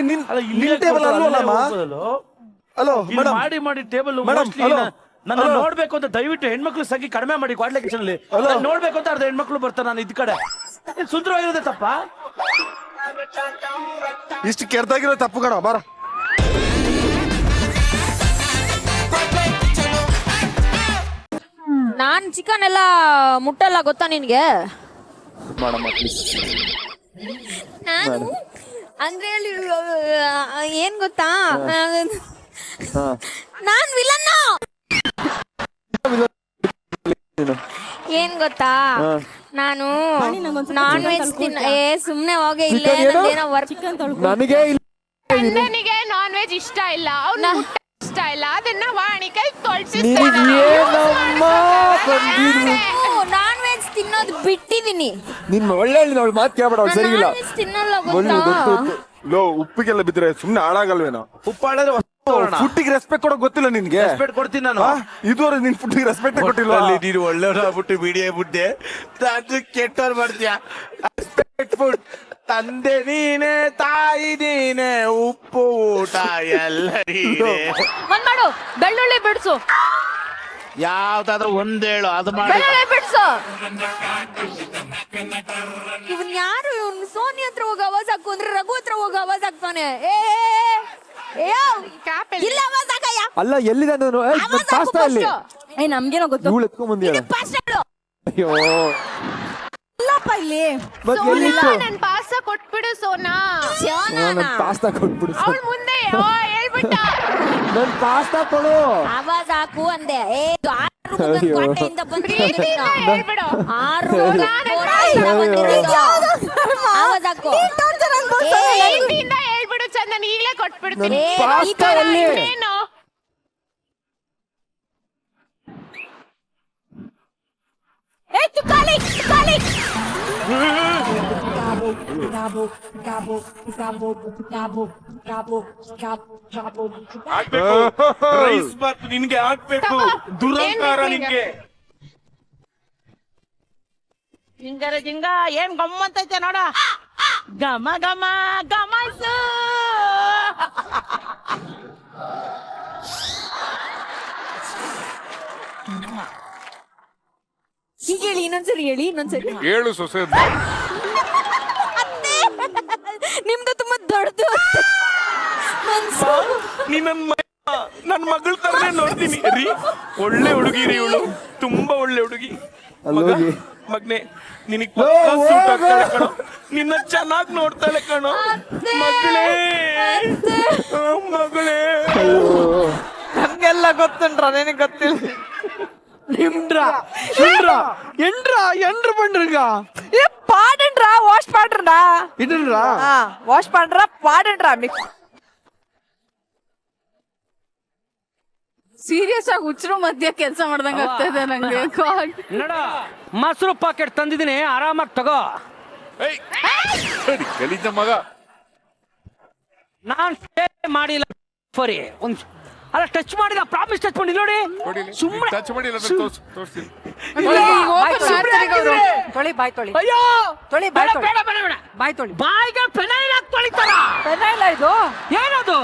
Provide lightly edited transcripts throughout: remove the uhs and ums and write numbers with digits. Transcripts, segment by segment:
ನಿನ್ table ಅಲ್ವಲ್ಲಮ್ಮ. Hello madam, ಮಾಡಿ ಮಾಡಿ ಟೇಬಲ್ ನನ್ನ ನೋಡ್ಬೇಕು ಅಂತ ದಯವಿಟ್ಟು ಹೆಣ್ಮಕ್ಳು ಸಂಖ್ಯೆ ಕಡಿಮೆ ಮಾಡಿ ಕ್ವಾಡ್ಲೆ ಕಿಚನ್ ಅಲ್ಲಿ ನೋಡ್ಬೇಕು ಅಂತ ಅರ್ಧ ಹೆಣ್ಮಕ್ಳು ಬರ್ತಾರೆ. ನಾನು ಇದ್ ಕಡೆ ಸುಂದರವಾಗಿರೋದೇ ತಪ್ಪ. ಇಷ್ಟು ಕೆಡ್ದಾಗಿರೋ ತಪ್ಪು ಕಣ ಬಾರ. ನಾನ್ ಚಿಕನ್ ಎಲ್ಲ ಮುಟ್ಟಲ್ಲ ಗೊತ್ತಾ ನಿನ್ಗೆ? ನಾನು ಅಂದ್ರೆ ಏನ್ ಗೊತ್ತಾ, ನಾನ್ ವಿಲನ್. ಏನ್ ಗೊತ್ತಾ, ನಾನು ನಾನ್ ವೆಜ್ ಸುಮ್ನೆ ಹೋಗಿ ಇಲ್ಲೇ ಏನೋ ವರ್ಕ್. ನನಗೆ ನನಗೆ ನಾನ್ ವೆಜ್ ಇಷ್ಟ ಇಲ್ಲ, ಅವ್ನ ಇಷ್ಟ ಇಲ್ಲ, ಅದನ್ನ ವಾಣಿಕೈ ನಾನ್ ವೆಜ್ ತಿನ್ನೋದು ಬಿಟ್ಟಿದೀನಿ. ನಿನ್ ಒಳ್ಳೆ ಮಾತು ಕೇಳಬೇಡ, ಸರಿಗಿಲ್ಲ. ತಿನ್ನಲ್ಲ ಗೊತ್ತಾ. ಲೋ ಉಪ್ಪಿಗೆಲ್ಲ ಬಿದ್ರೆ ಸುಮ್ನೆ ಹಾಳಾಗಲ್ವೇನೋ. ಉಪ್ಪು ಹಾಳಾದ್ರೆ ಫುಡ್ಡಿಗೆ ರೆಸ್ಪೆಕ್ಟ್ ಕೊಡೋಕ್ ಗೊತ್ತಿಲ್ಲ ನಿನ್ಗೆ? ರೆಸ್ಪೆಕ್ಟ್ ಕೊಡ್ತೀನಿ ನಾನು. ಇದುವರೆಗೆ ನಿನ್ ಫುಡ್ಡಿಗೆ ರೆಸ್ಪೆಕ್ಟ್ ಕೊಟ್ಟಿಲ್ಲ. ನೀನು ಒಳ್ಳೆಯವ್ರಾಗ್ಬಿಟ್ಟು ಬಿಡಿಯೇ ಬಿಟ್ಟೆ, ಕೆಟ್ಟವ್ರು ಮಾಡ್ತೀಯ. ರೆಸ್ಪೆಕ್ಟ್ ಫುಡ್ ತಂದೆ ನೀನೆ, ತಾಯಿ ನೀನೆ, ಉಪ್ಪು ಊಟ ಎಲ್ಲ ನೀನೆ. ಒಂದ್ ಮಾಡು, ಬೆಳ್ಳುಳ್ಳಿ ಬಿಡ್ಸು. ಯಾವ್ದಾದ್ರು ಒಂದೇಳು ಅದು ಮಾಡಿ. ಬೆಳ್ಳುಳ್ಳಿ ಬಿಡ್ಸು. ಇವನ್ ಯಾರು? ಇವ್ನು ಸೋನಿ ಹತ್ರ ಹೋಗಿ ಆವಾಜ್ ಹಾಕು ಅಂದ್ರೆ ರಘು ಹತ್ರ ಹೋಗಿ ಆವಾಜ್ ಹಾಕ್ತಾನೆ. ಇಲ್ಲ ಆವಾಜ್ ಹಾಕಯ್ಯ. ಅಲ್ಲ ಎಲ್ಲಿದೆ ನಾನು? ಪಾಸ್ತಾ ಇಲ್ಲಿ. ನಮ್ಗೇನೋ ಗೊತ್ತು. ಇವಳು ಎತ್ಕೊಂಡ್ ಬಂದಿಯಾಳ. ಅಯ್ಯೋ ಇಲ್ಲಪ್ಪ ಇಲ್ಲಿ. ನನ್ ಪಾಸ್ತಾ ಕೊಟ್ಬಿಡು ಸೋನಾ. ನನ್ ಪಾಸ್ತಾ ಕೊಟ್ಬಿಡು. ಅವಳ ಮುಂದೆ ಹೇಳ್ಬಿಟ್ಟ ನನ್ ಪಾಸ್ತಾ ಕೊಡು. ಆವಾಜ್ ಹಾಕು ಅಂದೆ. ಹೇಳ್ಬಿಡು. 6 ಆವಾಜ್ ಹಾಕು. ಹೇಳ್ಬಿಡು ಚಂದನ್, ಈಗ್ಲೇ ಕೊಟ್ಬಿಡ್ತೀನಿ. ಏನು ರೈಸ್ ಬಾತ್ ನಿನ್ಗೆ ಹಾಕ್ಬೇಕು. ದುರಂಕಾರ ನಿನ್ಗೆ. ಜಿಂಗರ ಜಿಂಗ ಏನ್ ಗಮ್ಮಂತೈತೆ ನೋಡ. ಗಮ ಗಮ ಗಮಾಯ್ಸು. ಈಗ ಹೇಳಿ, ಇನ್ನೊಂದ್ಸರಿ ಹೇಳಿ, ಇನ್ನೊಂದ್ಸರಿ ಹೇಳು ಸೊಸೆ. ನಿಮ್ದು ತುಂಬಾ ದೊಡ್ಡದು. ನನ್ ಮಗಳ ತರನೇ ನೋಡ್ತೀನಿ ರೀ. ಒಳ್ಳೆ ಹುಡುಗಿ ರೀ ಇವಳು, ತುಂಬಾ ಒಳ್ಳೆ ಹುಡುಗಿ. ಮಗ್ನೆ ನಿನಗ್ ಸೂಟ್ ಆಗ್ತಾಳೆ ಕಣೋ, ನಿನ್ನ ಚೆನ್ನಾಗ್ ನೋಡ್ತಾಳೆ ಕಣೋ ಮಗಳೇ. ಮಗಳೇ ನಮ್ಗೆಲ್ಲ ಗೊತ್ತುಂಡ್ರ, ನಿನಗ್ ಗೊತ್ತಿಲ್ಲ. ಎಂಡ್ರ பண்றீங்க பாடுன்றா வாஷ் பாடுறா இதுன்றா வாஷ் பண்றா பாடுன்றா மிக்ஸ். ಸೀರಿಯಸ್ ಆಗಿ ಹುಚ್ಚರು ಮಧ್ಯ ಕೆಲಸ ಮಾಡ್ದಂಗ ಆಗ್ತಾ ಇದೆ ನಂಗೆ. ನಡ ಮೊಸರು ಪಾಕೆಟ್ ತಂದಿದ್ದೀನಿ, ಆರಾಮಾಗಿ ತಗೋ. ಗಲೀಜ ಮಗ. ನಾನ್ ಮಾಡಿಲ್ಲ ಸರಿ. ಅಲ್ಲ ಟಚ್ ಮಾಡಿಲ್ಲ, ಪ್ರಾಮಿಸ್ ಟಚ್ ಮಾಡಿ ನೋಡಿ. ಸುಮ್ಮನೆ ಟಚ್ ಮಾಡಿಲ್ಲ, ತೋರಿಸ್ತೀನಿ. ತೊಳಿ ಬಾಯ್ ತೊಳಿ. ಅಯ್ಯೋ ತೊಳಿ ಬಾಯ್ ತೊಳಿ. ಬೇಡ ಬೇಡ ಬೇಡ ಬಾಯ್ ತೊಳಿ. ಬಾಯಿಗೆ ಫೆನೈಲ್ ಹಾಕಿ ತೊಳಿತಾರ. ಫೆನೈಲ್ ಇದು ಏನದು?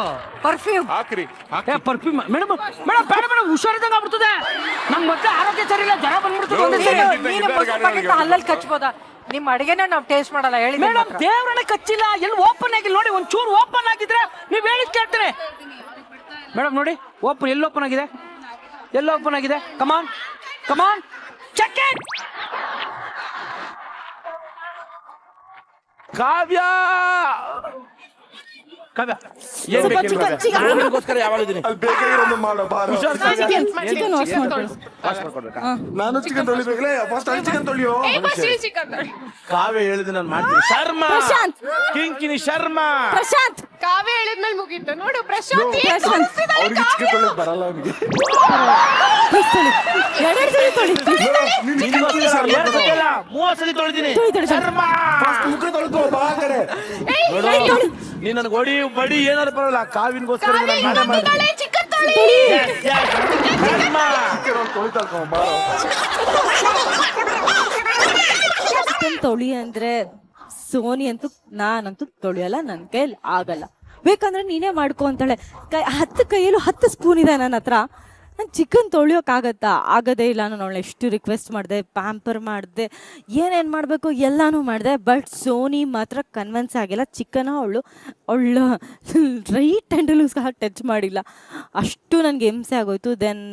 ಪರ್ಫ್ಯೂಮ್. ಹಾಕ್ರಿ. Perfume madam. ಮೇಡಮ್ ಬೇಡ ಮೇಡಮ್, ಹುಷಾರಿದ್ದಂಗ ಆಗ್ಬಿಡ್ತದೆ. ನಮ್ ಮತ್ತೆ ಆರೋಗ್ಯ ಸರಿ ಇಲ್ಲ, ಜ್ವರ ಬಂದ್ಬಿಡ್ತದೆ. ನೀನು ಮೊಸರು ಪ್ಯಾಕೆಟ್ ಹಲ್ಲಲ್ಲಿ ಕಚ್ಬೋದಾ? ನಿಮ್ ಅಡಿಗೆನ ನಾವು ಟೇಸ್ಟ್ ಮಾಡಲ್ಲ ಹೇಳಿ. ಮೇಡಮ್ ದೇವ್ರನ್ನ ಕಚ್ಚಿಲ್ಲ, ಎಲ್ಲಿ ಓಪನ್ ಆಗಿಲ್ಲ ನೋಡಿ. ಒಂಚೂರು ಓಪನ್ ಆಗಿದ್ರೆ ನೀವ್ ಹೇಳಿದ್ ಕೇಳ್ತೇನೆ. ಮೇಡಮ್ ನೋಡಿ, ಓಪನ್ ಎಲ್ಲಿ ಓಪನ್ ಆಗಿದೆ, ಎಲ್ಲಿ ಓಪನ್ ಆಗಿದೆ? ಕಮಾನ್ ಕಮಾನ್ ಚೆಕ್ ಇಟ್. ಕಾವ್ಯ ಕಾವ್ಯ ಏನ್ ಬೇಕಿಲ್ಲ, ಯಾವಾಗ ಇದೀನಿ ಬೇಕಾಗಿರೋದು ಮಾಡೋ ಬಾರ. ಚಿಕನ್ ವಾಶ್ ನಾನು ಚಿಕನ್ ತೊಳಿಬೇಕಲೇ. ಫಸ್ಟ್ ಅಲ್ಲಿ ಚಿಕನ್ ತೊಳಿಯೋ. ಕಾವ್ಯ ಹೇಳಿದ್ರೆ ನಾನು ಮಾಡ್ತೀನಿ. ಶರ್ಮಾ ಕಿಂಕಿನಿ ಶರ್ಮಾ. ಪ್ರಶಾಂತ್ ಕಾವ್ಯ ಹೇಳಿದ್ಮೇಲೆ ಮುಗೀತು ನೋಡು. ಪ್ರಶಾಂತ್ ಅವ್ರಿಗೆ ಚಿಕನ್ ತೊಳಿಯಕ್ ಬರಲ್ಲ ಅವನಿಗೆ. ಮೂವತ್ತು ತೊಳಿತೀನಿ. ಶರ್ಮಾ ಮುಖ ತೊಳ್ಕೋ ಬಾ ಕಡೆ. ನೀನ್ ನನ್ಗೆ ಹೊಡಿ ಬಡಿ ಏನಾದ್ರು ಬರಲ್ಲ. ಕಾವಿನ್ಗೋಸ್ಕರ ಚಿಕನ್ ತೊಳಿ. ಚಿಕನ್ ತೊಳಿ ಅಂದ್ರೆ ಸೋನಿ ಅಂತೂ ನಾನಂತೂ ತೊಳಿಯಲ್ಲ, ನನ್ ಕೈಲಿ ಆಗಲ್ಲ. ಬೇಕಂದ್ರೆ ನೀನೇ ಮಾಡ್ಕೊ ಅಂತಾಳೆ. 10 ಕೈಯಲ್ಲೂ 10 ಸ್ಪೂನ್ ಇದೆ ನನ್ನ ಹತ್ರ. ನಾನು ಚಿಕನ್ ತೊಳೆಯೋಕ್ಕಾಗತ್ತಾ? ಆಗೋದೇ ಇಲ್ಲ. ನಾನು ಅವಳು ಎಷ್ಟು ರಿಕ್ವೆಸ್ಟ್ ಮಾಡಿದೆ, ಪ್ಯಾಂಪರ್ ಮಾಡಿದೆ, ಏನೇನು ಮಾಡಬೇಕು ಎಲ್ಲನೂ ಮಾಡಿದೆ. ಬಟ್ ಸೋನಿ ಮಾತ್ರ ಕನ್ವಿನ್ಸ್ ಆಗಿಲ್ಲ. ಚಿಕನ್ ಅವಳು ರೈಟ್ ಹ್ಯಾಂಡಲ್ಲೂ ಸಹ ಟಚ್ ಮಾಡಿಲ್ಲ. ಅಷ್ಟು ನನಗೆ ಹಿಂಸೆ ಆಗೋಯ್ತು. ದೆನ್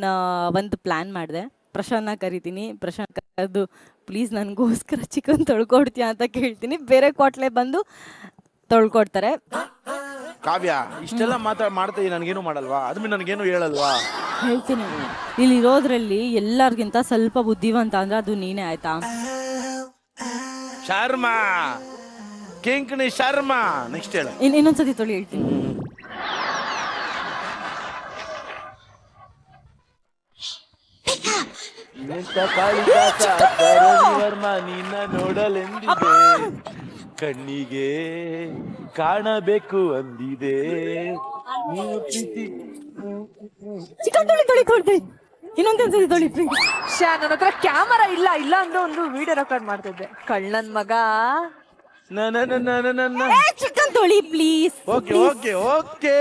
ಒಂದು ಪ್ಲ್ಯಾನ್ ಮಾಡಿದೆ, ಪ್ರಶಾಂತ್ನ ಕರಿತೀನಿ. ಪ್ರಶಾಂತ್ ಕರೆದು ಪ್ಲೀಸ್ ನನಗೋಸ್ಕರ ಚಿಕನ್ ತೊಳ್ಕೊಡ್ತೀಯ ಅಂತ ಕೇಳ್ತೀನಿ. ಬೇರೆ ಕ್ವಾಟ್ಲೆ ಬಂದು ತೊಳ್ಕೊಡ್ತಾರೆ. ಕಾವ್ಯ ಇಷ್ಟೆಲ್ಲ ಮಾಡ್ತಾ ನನಗೇನು ಮಾಡಲ್ವಾ? ಅದ್ಮೇಲೆ ನನಗೇನು ಹೇಳಲ್ವಾ? ಹೇಳ್ತೀನಿ, ಇಲ್ಲಿರೋದ್ರಲ್ಲಿ ಎಲ್ಲರಿಗಿಂತ ಸ್ವಲ್ಪ ಬುದ್ಧಿವಂತ ಅಂದ್ರೆ ಅದು ನೀನೇ, ಆಯ್ತಾ? ಶರ್ಮಾ ಕಿಂಕಣಿ ಶರ್ಮಾ. ನೆಕ್ಸ್ಟ್ ಹೇಳು. ಇನ್ನೊಂದ್ಸತಿ ತೊಳಿ ಹೇಳ್ತೀನಿ. ನಿನ್ನ ನೋಡಲೆಂದಿದೆ, ಕಣ್ಣಿಗೆ ಕಾಣಬೇಕು ಅಂದಿದೆ. ಚಿಕನ್ ತೊಳಿ ಕೊಡ್ತೀನಿ. ಇನ್ನೊಂದ್ಸತಿ ತೊಳಿ ಪ್ಲೀಸ್. ನನ್ನ ಹತ್ರ ಕ್ಯಾಮರಾ ಇಲ್ಲ ಅಂದ್ರೆ ಒಂದು ವಿಡಿಯೋ ರೆಕಾರ್ಡ್ ಮಾಡ್ತಿದ್ದೆ. ಕಳ್ಳನ್ ಮಗ. ಚಿಕನ್ ತೊಳಿ ಪ್ಲೀಸ್. Okay okay okay.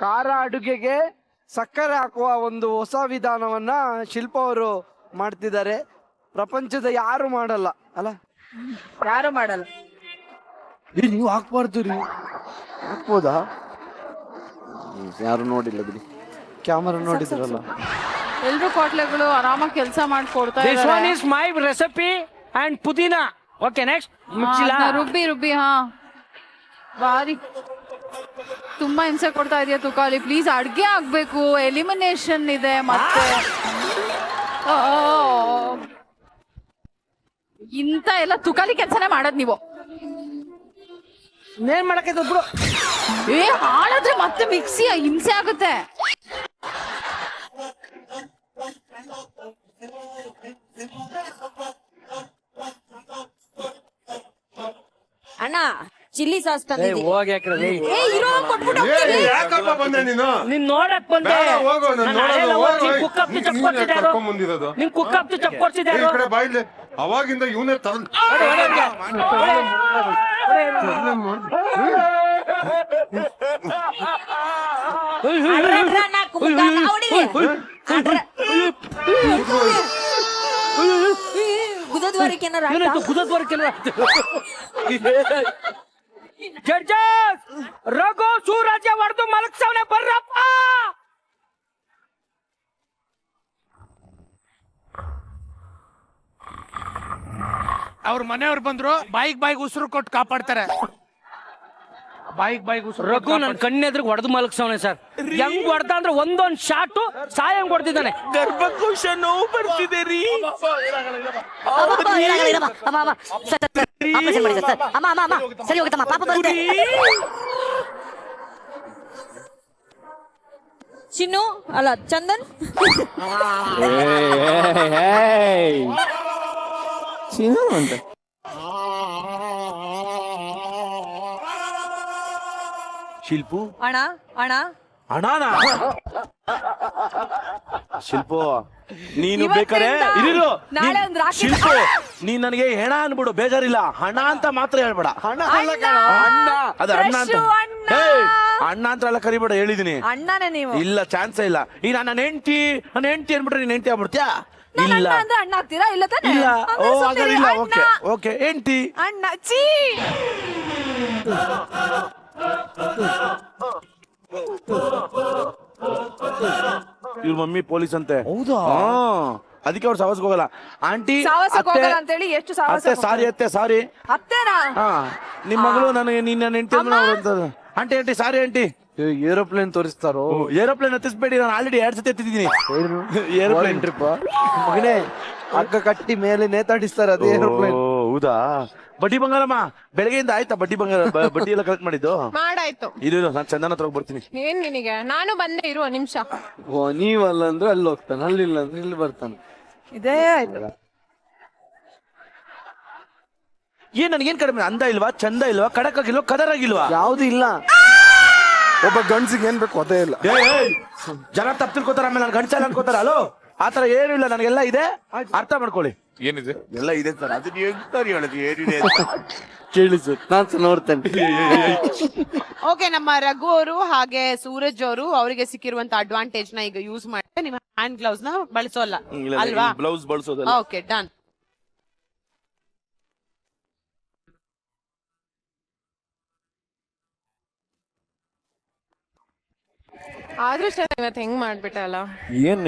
ಖಾರ ಅಡುಗೆಗೆ ಸಕ್ಕರೆ ಹಾಕುವ ಒಂದು ಹೊಸ ವಿಧಾನವನ್ನ ಶಿಲ್ಪ ಅವರು ಮಾಡ್ತಿದ್ದಾರೆ. ಪ್ರಪಂಚದ ಯಾರು ಮಾಡಲ್ಲ ಅಲ್ಲ? ಯಾರು ಮಾಡಲ್ಲ. ನೀವು ಹಾಕ್ಬಾರ್ದು ರೀ. ಹಾಕ್ಬೋದಾ? ಯಾರು ನೋಡಿಲ್ಲ ಬಿಡಿ, ಕ್ಯಾಮರಾ ನೋಡಿದ್ರಲ್ಲ. ಎಲ್ರು ಕೋಟ್ಲೆಗಳು ಆರಾಮಾಗಿ ಕೆಲಸ ಮಾಡ್ಕೊಡ್ತಾ This one is my recipe and pudina. Okay, next. ರುಬ್ಬಿ ಹಾ ಬಾರಿ ತುಂಬಾ ಹಿಂಸೆ ಕೊಡ್ತಾ ಇದೆಯಾ ತುಕಾಲಿ. ಪ್ಲೀಸ್ ಅಡ್ಗೆ ಆಗ್ಬೇಕು, ಎಲಿಮಿನೇಷನ್ ಇದೆ ಮತ್ತೆ. ಇಂತ ಎಲ್ಲ ತುಕಾಲಿ ಕೆಲ್ಸನೇ ಮಾಡೋದ್ ನೀವು. ಏನ್ ಮಾಡಕ್ಕೆ ಬಿಡು. ಹಾಳಾದ್ರೆ ಮತ್ತೆ ಮಿಕ್ಸಿ ಹಿಂಸೆ ಆಗುತ್ತೆ. ಅಣ್ಣ ಚಿಲ್ಲಿ ಸಾಸ್ ಹೋಗಿ ಹಾಕ್ರಿ. ಯಾಕಪ್ಪ ಬಂದೆ ನೀನು? ನೀನ್ ನೋಡಕ್ ಬಂದೆ. ಬೇಡ, ಹೋಗು, ನಾನ್ ನೋಡಲ್ಲ, ಹೋಗು. ಕುಕ್ ಅಪ್ ಚಪ್ ಕೊಡ್ತಿದ್ದಾರು. ಬಂದಿರೋದು ನಿನ್ ಕುಕ್ ಅಪ್ ಚಪ್ ಈ ಕೊಡ್ತಿದ್ದಾರು. ಕಡೆ ಬಾಯ್ಲೆ ಅವಾಗಿಂದ ಇವನೇ ತಂದ್ ಜಡ್ಜಸ್ ರಘು ಸೂರಜ್ ಹೊಡೆದು ಮಲಗ್ಸವನೆ ಬರ್ರಪ್ಪ. ಅವ್ರ ಮನೆಯವ್ರು ಬಂದ್ರು, ಬಾಯಿಗೆ ಉಸಿರು ಕೊಟ್ಟು ಕಾಪಾಡ್ತಾರೆ. ಬಾಯಿಗೆ ಉಸಿರು. ರಘು ನನ್ ಕಣ್ಣೆದ್ರಿಗೆ ಹೊಡೆದು ಮಲಗ್ಸವನೆ ಸರ್. ಹೆಂಗ್ ಹೊಡೆದ ಅಂದ್ರೆ ಒಂದೊಂದ್ ಶಾಟು ಸಾಯಂಗ್ ಹೊಡೆದಿದ್ದಾನೆ. ಗರ್ಭಕೋಶ ನೋವು ಬರ್ತಿದೆ ರೀ. ಸರಿ ಹೋಗುತ್ತಮ್ಮ, ಪಾಪ ಬರುತ್ತೆ. ಚಿನ್ನು ಅಲ್ಲ ಚಂದನ್. ಅಂತ ಶಿಲ್ಪು ಅಣ್ಣ ಅಣ್ಣಾನ ಶಿಲ್ಪು ನೀನು ಇವತ್ತಿಂದ ಬೇಕಾರೆ ಇರು. ನಾಳೆ ಒಂದ್ ರಾಕಿ. ಶಿಲ್ಪು ನೀನ್ ನನಗೆ ಹೆಣ ಅನ್ಬಿಡು, ಬೇಜಾರಿಲ್ಲ. ಹಣ ಅಂತ ಮಾತ್ರ ಹೇಳ್ಬೇಡ. ಅಣ್ಣ ಅದ ಅಣ್ಣ ಅಂತ. ಏಯ್, ಅಣ್ಣ ಅಂತ ಎಲ್ಲ ಕರಿಬೇಡ, ಹೇಳಿದೀನಿ. ಅಣ್ಣನೇ ನೀವು. ಇಲ್ಲ, ಚಾನ್ಸೇ ಇಲ್ಲ. ಈಗ ನನ್ನ ಹೆಂಡತಿ ಅನ್ಬಿಟ್ರೆ ನೀನ್ ಹೆಂಡತಿ ಆಗ್ಬಿಡ್ತೀಯಾ? ಇಲ್ಲ ಅಂದ್ರೆ ಅಣ್ಣ ಆಗ್ತೀರಾ? ಇಲ್ಲ ತಾನೆ? ಇಲ್ಲ. ಓ ಅಂದ್ರೆ ಹಾಗಾದ್ರೆ ಸುಮ್ನಿರಿ, ಇಲ್ಲ. ಅಣ್ಣ. ಓಕೆ ಓಕೆ ಹೆಂಡತಿ ಅಣ್ಣ ಚೀ. ಇವ್ರ ಮಮ್ಮಿ ಪೊಲೀಸ್ ಅಂತೆ. ಹೌದಾ? ಅದಕ್ಕೆ ಅವ್ರು ಸಾವಸ್ಗೆ ಹೋಗಲ್ಲ. ಆಂಟಿ ಸಾಹಸಕ್ಕೆ ಹೋಗಲ್ಲ ಅಂತೇಳಿ ಎಷ್ಟು ಸಾಹಸ. ಅತ್ತೆ ಸಾರಿ, ಅತ್ತೆ ಸಾರಿ. ಅತ್ತೇನಾ? ಹಾ, ನಿಮ್ ಮಗಳು ನನಗೆ ನಿನ್ನ ಹೆಂಡತಿ aunty aunty sorry aunty. Aeroplane ತೋರಿಸ್ತಾರೋ? ಏರೋಪ್ಲೇನ್ ಹತ್ತಿಸ್ಬೇಡಿ, ನಾನು ಆಲ್ರೆಡಿ 2 ಸತಿ ಹತ್ತಿದ್ದೀನಿ ಏರೋಪ್ಲೇನ್ ಟ್ರಿಪ್. ಮಗನೇ ಹಗ್ಗ ಕಟ್ಟಿ ಮೇಲೆ ನೇತಾಡಿಸ್ತಾರೆ, ಅದೇ ಏರೋಪ್ಲೇನ್. ಹೌದಾ? ಬಡ್ಡಿ ಬಂಗಾರಮ್ಮ ಬೆಳಗ್ಗೆಯಿಂದ ಆಯ್ತಾ? ಬಡ್ಡಿ ಬಂಗಾರ ಬಡ್ಡಿ ಎಲ್ಲ ಕಲೆಕ್ಟ್ ಮಾಡಿದ್ದು ಮಾಡಾಯ್ತು. ಇದು ನಾನು ಚಂದನ ಹತ್ರ ಹೋಗಿ ಬರ್ತೀನಿ. ಏನ್ ನಿನಗೆ? ನಾನು ಬಂದೆ, ಇರುವ ನಿಮಿಷ. ಓ, ನೀವಲ್ಲ ಅಂದ್ರೆ ಅಲ್ಲಿ ಹೋಗ್ತಾನೆ, ಅಲ್ಲಿಲ್ಲ ಅಂದ್ರೆ ಇಲ್ಲಿ ಬರ್ತಾನೆ. ಇದೇ ಆಯ್ತು. ಏನ್ ನನ್ಗೇನ್ ಕಡಿಮೆ? ಅಂದ ಇಲ್ವಾ, ಚಂದ ಇಲ್ವಾ, ಖಡಕ್ ಆಗಿಲ್ವಾ, ಕದರ್ ಆಗಿಲ್ವಾ? ಯಾವ್ದು ಇಲ್ಲ. ಒಬ್ಬ ಗಂಡ್ಸಿಗೆ ಏನ್ ಬೇಕು ಅದೇ ಇಲ್ಲ. ಜನ ತಪ್ಪು ತಿಳ್ಕೊತಾರ, ಆಮೇಲೆ ನಾನು ಗಂಡ್ಸಲ್ಲ ಅನ್ಕೋತಾರ. ಅಲೋ, ಆತರ ಏನು ಇಲ್ಲ, ನನಗೆಲ್ಲ ಇದೆ, ಅರ್ಥ ಮಾಡ್ಕೊಳ್ಳಿ. ಏನಿದೆ ಎಲ್ಲ ಇದೆ ಸರ್ ಅದನ್ನ ಹೆಂಗ್ ಸರ್ ಹೇಳೋದು ಏನಿದೆ ಕೇಳಿ ಸರ್ ನಾನು ನೋಡ್ತೇನೆ. ಓಕೆ, ನಮ್ಮ ರಘು ಅವರು ಹಾಗೆ ಸೂರಜ್ ಅವರು ಅವರಿಗೆ ಸಿಕ್ಕಿರುವಂತ ಅಡ್ವಾಂಟೇಜ್ ನ ಈಗ ಯೂಸ್ ಮಾಡಿ ನಿಮ್ಮ ಹ್ಯಾಂಡ್ ಗ್ಲೌಸ್ ನ ಬಳಸೋಲ್ಲ ಅಲ್ವಾ? ಬ್ಲೌಸ್ ಬಳಸೋದಲ್ಲ. Okay, done. ಆದ್ರೂ ಸರ್ ಇವತ್ತು ಹೆಂಗ್ ಮಾಡ್ಬಿಟ್ಟಲ್ಲ.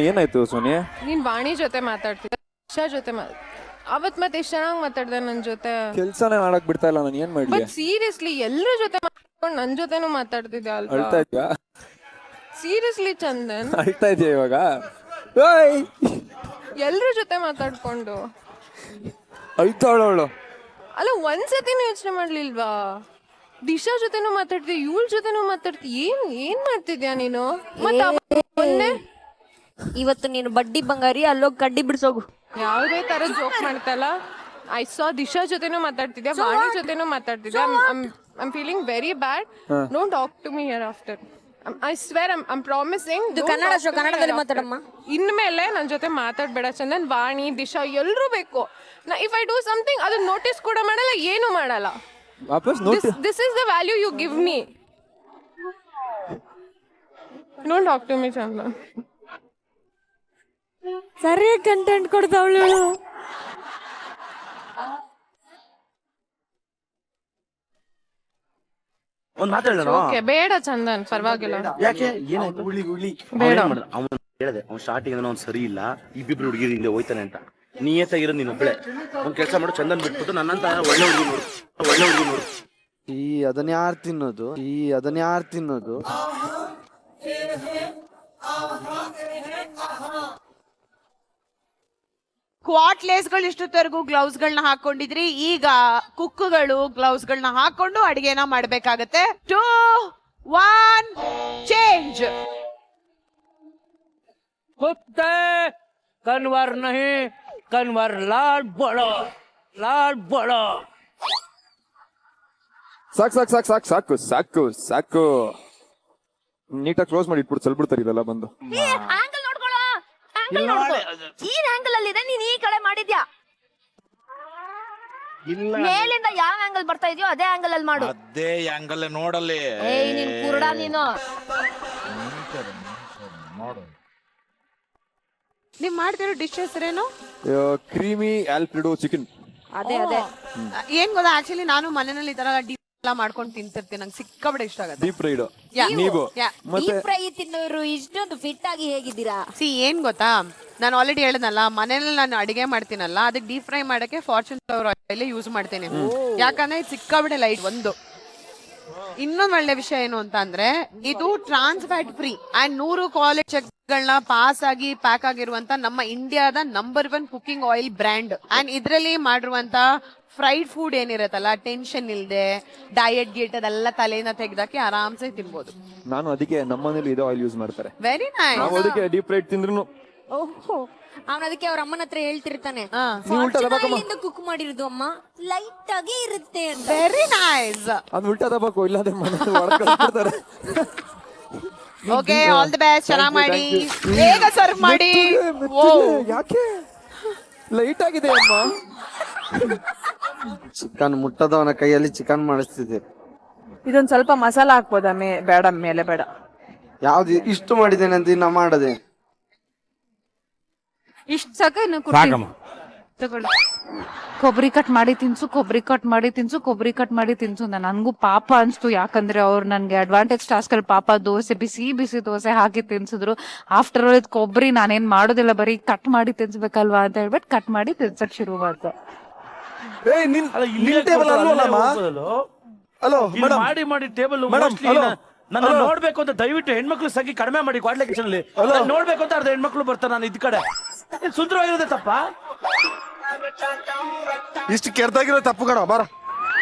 ಏನಾಯ್ತು ಸೋನಿಯಾ? ನೀನ್ ವಾಣಿ ಜೊತೆ ಮಾತಾಡ್ತಿದ್ದೆ, ಇಶಾ ಜೊತೆ ಅವತ್ ಮತ್ತೆ ಎಷ್ಟು ಚೆನ್ನಾಗಿ ಮಾತಾಡ್ದೆ ನನ್ ಜೊತೆ. ಕೆಲ್ಸನೇ ಮಾಡಕ್ ಬಿಡ್ತಾ ಇಲ್ಲ ನಾನು, ಏನ್ ಮಾಡ್ಲಿ? ಬಟ್ ಸೀರಿಯಸ್ಲಿ ಎಲ್ಲರ ಜೊತೆ ಮಾತಾಡ್ಕೊಂಡು ನನ್ ಜೊತೆನೂ ಮಾತಾಡ್ತಿದ್ದೆ ಅಲ್ವಾ? ಅಳ್ತಾ ಇದ್ಯಾ? ಸೀರಿಯಸ್ಲಿ ಚಂದನ್, ಅಳ್ತಾ ಇದೆಯಾ ಇವಾಗ? ಎಲ್ಲರ ಜೊತೆ ಮಾತಾಡ್ಕೊಂಡು ಅಳ್ತಾಳವಳು. ಅಲ್ಲ, ಒಂದ್ಸತಿನೂ ಯೋಚನೆ ಮಾಡ್ಲಿಲ್ವಾ? ದಿಶಾ ಜೊತೆನೂ ಮಾತಾಡ್ತಿ, ಇವಳ ಜೊತೆನೂ ಮಾತಾಡ್ತಿ. ಏನ್ ಮಾಡ್ತಿದ್ಯಾ ನೀನು? ಮೊನ್ನೆ ಇವತ್ತು ನೀನು ಬಡ್ಡಿ ಬಂಗಾರಿ, ಅಲ್ಲೋಗಿ ಕಡ್ಡಿ ಬಿಡ್ಸೋಗು. ಯಾವುದೇ ತರ ಜೋಕ್ ಮಾಡ್ತಲ್ಲ. ಐ ಸಾ ದಿಶಾ ಜೊತೆನೂ ಮಾತಾಡ್ತಿದ್ಯಾ, ವಾಣಿ ಜೊತೆನೂ ಮಾತಾಡ್ತಿದ್ಯಾ. I'm feeling very bad. Don't talk to me hereafter. I swear, I'm promising. ಕನ್ನಡದಲ್ಲಿ ಮಾತಾಡಮ್ಮ. ಇನ್ಮೇಲೆ ನನ್ ಜೊತೆ ಮಾತಾಡ್ಬೇಡ ಚಂದನ್. ವಾಣಿ, ದಿಶಾ ಎಲ್ರೂ ಬೇಕು. ಇಫ್ ಐ ಡೂ ಸಮಥಿಂಗ್ ಅದನ್ನ ನೋಟಿಸ್ ಕೂಡ ಮಾಡಲ್ಲ, ಏನು ಮಾಡಲ್ಲ. ವಾಪಸ್ notice. This is the value you give me. Don't talk to me, Chandan. ಸರಿಯಾಗಿ ಕಂಟೆಂಟ್ ಕೊಡ್ತಾವಳು. ಒಂದ್ ಮಾತಾಡೋಣ. Okay, ಬೇಡ ಚಂದನ್, ಪರವಾಗಿಲ್ಲ. ಯಾಕೆ ಏನಾಯ್ತು? ಬೇಡ. ಅವನು ಹೇಳಿದೆ, ಅವ್ನು ಸ್ಟಾರ್ಟಿಂಗ್ ಅವ್ನು ಸರಿ ಇಲ್ಲ, ಇಬ್ಬಿಬ್ರು ಹುಡುಗಿರು ಹಿಂದೆ ಹೋಯ್ತಾನೆ ಅಂತ. ನಿಯತ್ತಾಗಿರೋದು ನೀನು ಒಬ್ಬಳೆ. ಒಂದ್ ಕೆಲಸ ಮಾಡು, ಚಂದನ್ ಬಿಟ್ಬಿಟ್ಟು ನನ್ನಂತ ಒಳ್ಳೆ ಹುಡುಗಿ ನೋಡು. ಅದನ್ನ ಯಾರು ತಿನ್ನೋದು? ಕ್ವಾಟ್ಲೇಸ್ ಗಳು ಇಷ್ಟೊತ್ತವರೆಗೂ ಗ್ಲೌಸ್ ಗಳನ್ನ ಹಾಕೊಂಡಿದ್ರಿ. ಈಗ ಕುಕ್ಕುಗಳು ಗ್ಲೌಸ್ ಗಳನ್ನ ಹಾಕೊಂಡು ಅಡಿಗೆನ ಮಾಡ್ಬೇಕಾಗತ್ತೆ. 2, 1 ಚೇಂಜ್. कुत्ते कन्वर नहीं, कन्वर लाल बड़ो. ಸಾಕು. ನೀಟಾಗಿ ಕ್ಲೋಸ್ ಮಾಡಿ ಇಟ್ಬಿಟ್ಟು ಸಲ್ಬಿಡ್ತಾರೆ ಇದೆಲ್ಲ ಬಂದು. ಆಂಗಲ್ ನೋಡ್ಕೊಳ್ಳೋ, ಆಂಗಲ್ ನೋಡ್ಕೊ. ಈ ಆಂಗಲ್ ಅಲ್ಲಿ ಇದೆ, ನೀನ್ ಈ ಕಡೆ ಮಾಡಿದ್ಯಾ. ಮೇಲಿಂದ ಯಾವ ಆಂಗಲ್ ಬರ್ತಾ ಇದೆಯೋ ಅದೇ ಆಂಗಲ್ ಅಲ್ಲಿ ಮಾಡು. ಅದೇ ಆಂಗಲ್ ನೋಡಲ್ಲಿ. ಏಯ್, ನೀನ್ ಕುರುಡ ನೀನು. ನೀವ್ ಮಾಡ್ತಿರೋ ಡಿಶ್ ಹೆಸರೇನು? Creamy Alfredo chicken. ಅದೇ ಏನ್ ಗೊತ್ತಾ, ಆಕ್ಚುಲಿ ನಾನು ಮನೆಯಲ್ಲಿ ಈ ತರ ಡೀಪ್ ಎಲ್ಲ ಮಾಡ್ಕೊಂಡು ತಿಂತಿರ್ತೀನಿ. ನಂಗೆ ಸಿಕ್ಕಾಪಟ್ಟೆ ಇಷ್ಟ ಆಗುತ್ತೆ. Deep fried. ನೀವು ಮತ್ತೆ ಫ್ರೈ ತಿನ್ನೋರು ಇಷ್ಟೊಂದು ಫಿಟ್ ಆಗಿ ಹೇಗಿದ್ದೀರಾ? ಏನ್ ಗೊತ್ತಾ, ನಾನು ಆಲ್ರೆಡಿ ಹೇಳಿದ್ನಲ್ಲ, ಮನೇಲಿ ನಾನು ಅಡಿಗೆ ಮಾಡ್ತೀನಲ್ಲ, ಅದಕ್ಕೆ ಡೀಪ್ ಫ್ರೈ ಮಾಡಕ್ಕೆ ಫಾರ್ಚೂನ್ ಫ್ಲವರ್ ಆಯಿಲ್ ಯೂಸ್ ಮಾಡ್ತೀನಿ. ಯಾಕಂದ್ರೆ ಇದು ಸಿಕ್ಕಾಪಟ್ಟೆ ಲೈಟ್. ಇನ್ನೊಂದು ಒಳ್ಳೆ ವಿಷಯ ಏನು ಅಂತ ಅಂದ್ರೆ, ಇದು trans fat free and 100 quality check ಗಳನ್ನ ಪಾಸ್ ಆಗಿ ಪ್ಯಾಕ್ ಆಗಿರುವಂತ ನಮ್ಮ ಇಂಡಿಯಾದ number 1 cooking oil brand. And ಇದ್ರಲ್ಲಿ ಮಾಡಿರುವಂತ ಫ್ರೈಡ್ ಫುಡ್ ಏನಿರತ್ತಲ್ಲ, ಟೆನ್ಷನ್ ಇಲ್ದೆ ಡಯಟ್ ಗೀಟ್ ಅದೆಲ್ಲ ತಲೆಯಿಂದ ತೆಗ್ದಾಕಿ ಆರಾಮ್ಸೆ ತಿನ್ಬೋದು. ನಾನು ಅದಕ್ಕೆ ನಮ್ಮನೇಲಿ ಇದೇ ಆಯಿಲ್ ಯೂಸ್ ಮಾಡ್ತಾರೆ. Very nice. ನಾವು ಅದಕ್ಕೆ ಡೀಪ್ ಫ್ರೈಡ್ ತಿಂದ್ರು. ಓಹೋ, ಅವನ ಅದಕ್ಕೆ ಅವ್ರ ಅಮ್ಮನ ಹತ್ರ ಹೇಳ್ತಿರ್ತಾನೆ, ಕುಕ್ ಮಾಡಿರೋದು ಅಮ್ಮ ಲೈಟ್ ಆಗಿ ಇರುತ್ತೆ ಅಂತ. Very nice. ಅದು ಉಲ್ಟಾ ತಗೋಬೇಕು, ಇಲ್ಲಾಂದ್ರೆ ಮನೇಲಿ ಹೊರಡ್ತಾರೆ. Okay, all the best. ಚೆನ್ನಾಗಿ ಮಾಡಿ, ಬೇಗ ಸರ್ವ್ ಮಾಡಿ. ಯಾಕೆ ಲೈಟ್ ಆಗಿದೆ ಅಮ್ಮ? ಚಿಕನ್ ಮುಟ್ಟದವನ ಕೈಯಲ್ಲಿ ಚಿಕನ್ ಮಾಡಿಸ್ತಿದ್ದೆ. ಇದೊಂದ್ ಸ್ವಲ್ಪ ಮಸಾಲ ಹಾಕ್ಬೋದ? ಬೇಡ, ಮೇಲೆ ಬೇಡ. ಯಾವ್ದು ಇಷ್ಟು ಮಾಡಿದ್ದೇನೆ ಅಂತ ಇನ್ನ ಮಾಡದೆ. ಇಷ್ಟ ಸಾಕ, ಇನ್ನು ತಗೊಳ್ಳಿ. ಕೊಬ್ಬರಿ ಕಟ್ ಮಾಡಿ ತಿನ್ಸು. ನನ್ಗೂ ಪಾಪ ಅನ್ಸ್ತು, ಯಾಕಂದ್ರೆ ಅವ್ರು ನನ್ಗೆ ಅಡ್ವಾಂಟೇಜ್ ಟಾಸ್ಕ್ ಅಲ್ಲಿ ಪಾಪ ಬಿಸಿ ದೋಸೆ ಹಾಕಿ ತಿನ್ಸಿದ್ರು. ಆಫ್ಟರ್ ಆಲ್ ಇದು ಕೊಬ್ಬರಿ ನಾನೇನ್ ಮಾಡೋದಿಲ್ಲ, ಬರೀ ಕಟ್ ಮಾಡಿ ತಿನ್ಸ್ಬೇಕಲ್ವಾ ಅಂತ ಹೇಳ್ಬಿಟ್ಟು ಕಟ್ ಮಾಡಿ ತಿನ್ಸಕ್ ಶುರು ಮಾಡ್ತು. ಮಾಡಿ ಟೇಬಲ್ ನನ್ನ ನೋಡ್ಬೇಕು ಅಂತ ದಯವಿಟ್ಟು ಹೆಣ್ಮಕ್ಳು ಸಂಖ್ಯೆ ಕಡಿಮೆ ಮಾಡಿ. ಕ್ವಾಡ್ಲೆ ಕಿಚನ್ ಅಲ್ಲಿ ನೋಡ್ಬೇಕು ಅಂತ ಅರ್ಧ ಹೆಣ್ಮಕ್ಳು ಬರ್ತಾರೆ. ನಾನು ಇದ್ ಕಡೆ ಸುಂದರವಾಗಿರೋದೇ ತಪ್ಪ. ಇಷ್ಟು ಕೆರ್ದಾಗಿರೋ ತಪ್ಪು ಕಣ ಬಾರ.